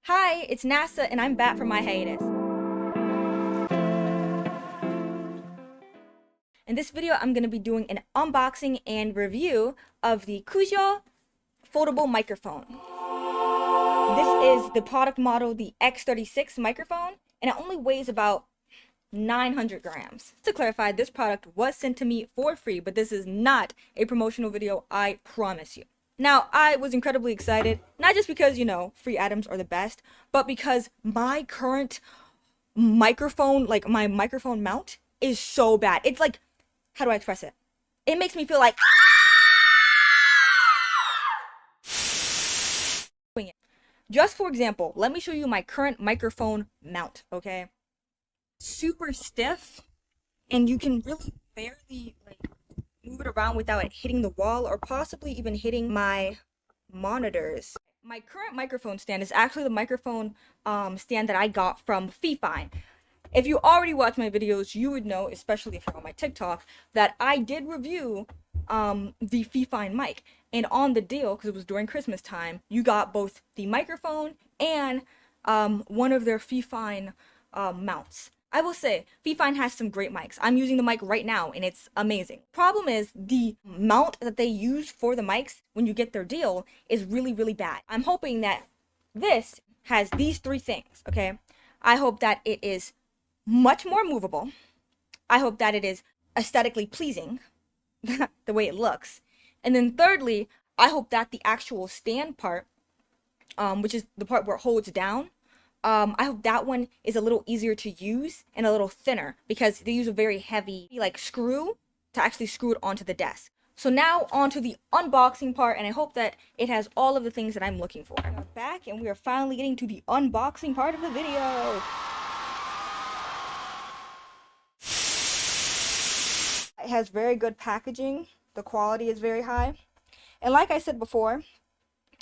Hi, it's NASA and I'm back from my hiatus. In this video, I'm going to be doing an unboxing and review of the Kuxiu foldable microphone. This is the product model, the X36 microphone, and it only weighs about 900 grams. To clarify, this product was sent to me for free, but this is not a promotional video, I promise you. Now, I was incredibly excited, not just because, free items are the best, but because my current microphone, like my microphone mount, is so bad. It's like, how do I express it? It makes me feel like just for example, let me show you my current microphone mount, okay? Super stiff, and you can really barely move it around without it hitting the wall or possibly even hitting my monitors. My current microphone stand is actually the microphone stand that I got from Fifine. If you already watch my videos, you would know, especially if you're on my TikTok, that I did review the Fifine mic. And on the deal, because it was during Christmas time, you got both the microphone and one of their Fifine mounts. I will say, Fifine has some great mics. I'm using the mic right now, and it's amazing. Problem is, the mount that they use for the mics when you get their deal is really, really bad. I'm hoping that this has these three things, okay? I hope that it is much more movable. I hope that it is aesthetically pleasing, the way it looks. And then thirdly, I hope that the actual stand part, which is the part where it holds down, I hope that one is a little easier to use and a little thinner because they use a very heavy screw to actually screw it onto the desk. So now onto the unboxing part, and I hope that it has all of the things that I'm looking for. We're back and we are finally getting to the unboxing part of the video. It has very good packaging. The quality is very high. And like I said before,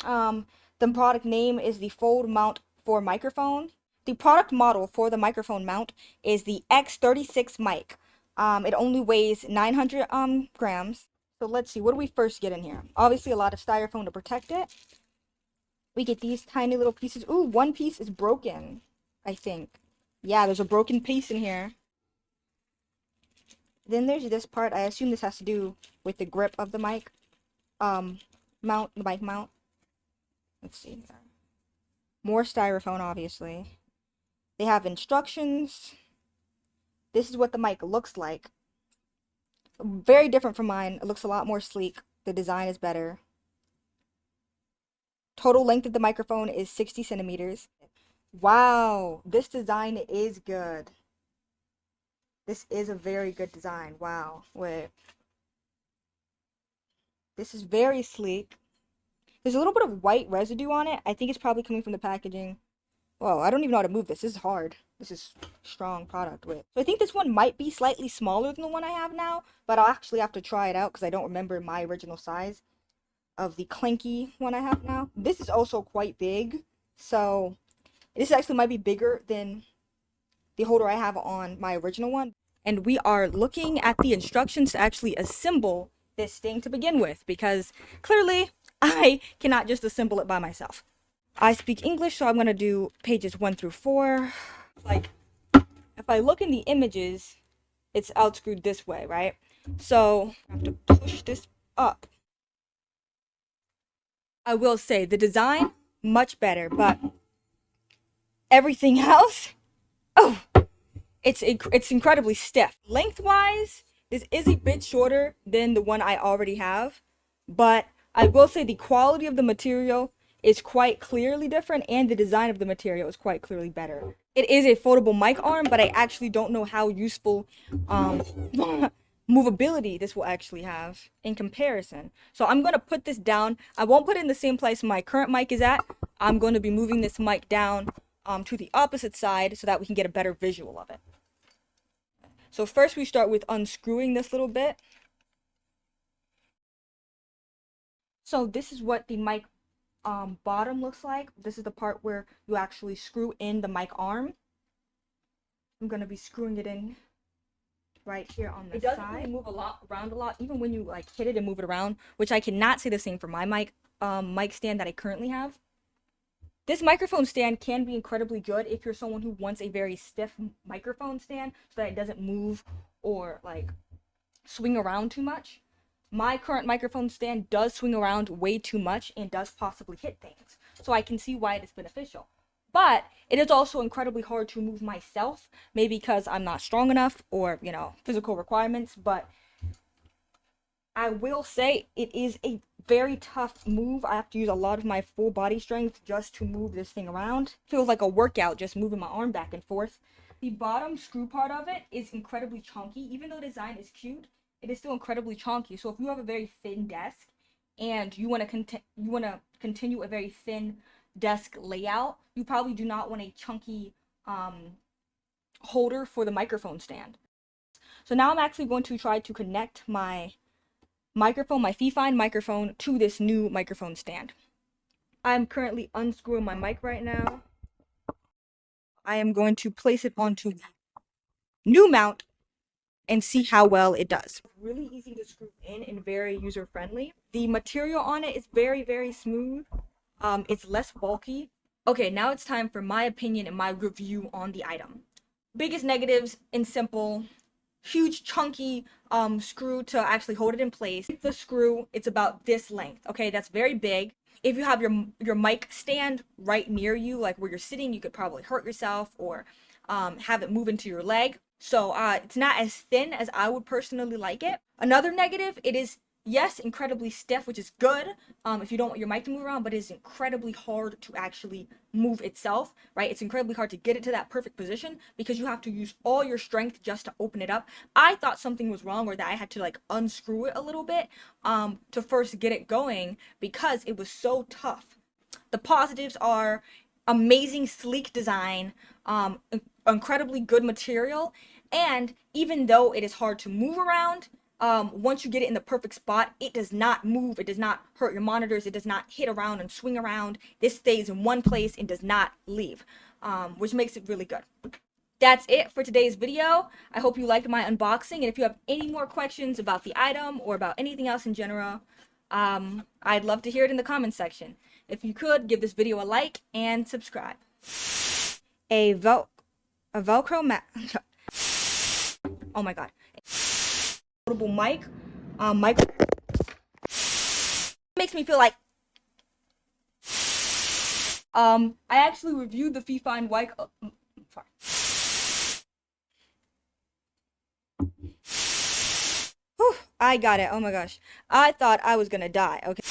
the product name is the Fold Mount for Microphone. The product model for the microphone mount is the X36 mic. It only weighs 900 grams. So let's see, what do we first get in here? Obviously a lot of styrofoam to protect it. We get these tiny little pieces. Ooh, one piece is broken, I think. Yeah, there's a broken piece in here. Then there's this part. I assume this has to do with the grip of the mic mount, the mic mount. Let's see here. More styrofoam, obviously. They have instructions. This is what the mic looks like. Very different from mine. It looks a lot more sleek. The design is better. Total length of the microphone is 60 centimeters. Wow, this design is good. This is a very good design. Wow. Wait. This is very sleek. There's a little bit of white residue on it. I think it's probably coming from the packaging. Whoa, I don't even know how to move this. This is hard. This is strong product. Wait. So I think this one might be slightly smaller than the one I have now, but I'll actually have to try it out because I don't remember my original size of the clanky one I have now. This is also quite big. So this actually might be bigger than the holder I have on my original one. And we are looking at the instructions to actually assemble this thing to begin with, because clearly I cannot just assemble it by myself. I speak English, so I'm going to do pages 1 through 4. Like, if I look in the images, it's outscrewed this way, right? So I have to push this up. I will say the design, much better, but everything else, oh, it's incredibly stiff. Lengthwise, this is a bit shorter than the one I already have, but I will say the quality of the material is quite clearly different, and the design of the material is quite clearly better. It is a foldable mic arm, but I actually don't know how useful movability this will actually have in comparison. So I'm going to put this down. I won't put it in the same place my current mic is at. I'm going to be moving this mic down to the opposite side so that we can get a better visual of it. So first we start with unscrewing this little bit. So this is what the mic bottom looks like. This is the part where you actually screw in the mic arm. I'm going to be screwing it in right here on the side. It doesn't really move around a lot, even when you hit it and move it around, which I cannot say the same for my mic stand that I currently have. This microphone stand can be incredibly good if you're someone who wants a very stiff microphone stand so that it doesn't move or like swing around too much. My current microphone stand does swing around way too much and does possibly hit things. So I can see why it is beneficial. But it is also incredibly hard to move myself, maybe because I'm not strong enough or, physical requirements, but I will say it is a very tough move. I have to use a lot of my full body strength just to move this thing around. Feels like a workout just moving my arm back and forth. The bottom screw part of it is incredibly chunky. Even though the design is cute, it is still incredibly chunky. So if you have a very thin desk and you want to continue a very thin desk layout, you probably do not want a chunky holder for the microphone stand. So now I'm actually going to try to connect my microphone, my Fifine microphone, to this new microphone stand. I'm currently unscrewing my mic right now. I am going to place it onto the new mount and see how well it does. Really easy to screw in and very user friendly. The material on it is very, very smooth. It's less bulky. Okay, now it's time for my opinion and my review on the item. Biggest negatives in simple: huge chunky screw to actually hold it in place. The screw, it's about this length. Okay, that's very big. If you have your mic stand right near you, like where you're sitting, you could probably hurt yourself or have it move into your leg. So it's not as thin as I would personally like it. Another negative, it is, yes, incredibly stiff, which is good if you don't want your mic to move around, but it is incredibly hard to actually move itself, right? It's incredibly hard to get it to that perfect position because you have to use all your strength just to open it up. I thought something was wrong or that I had to like unscrew it a little bit to first get it going because it was so tough. The positives are amazing, sleek design, incredibly good material, and even though it is hard to move around, once you get it in the perfect spot, it does not move, it does not hurt your monitors, it does not hit around and swing around. This stays in one place and does not leave, which makes it really good. That's it for today's video. I hope you liked my unboxing, and if you have any more questions about the item or about anything else in general, I'd love to hear it in the comments section. If you could, give this video a like and subscribe. A Velcro mat. Oh my god. Portable mic. Mic makes me feel like. I actually reviewed the Fifine mic. Sorry. Whew, I got it. Oh my gosh. I thought I was gonna die. Okay.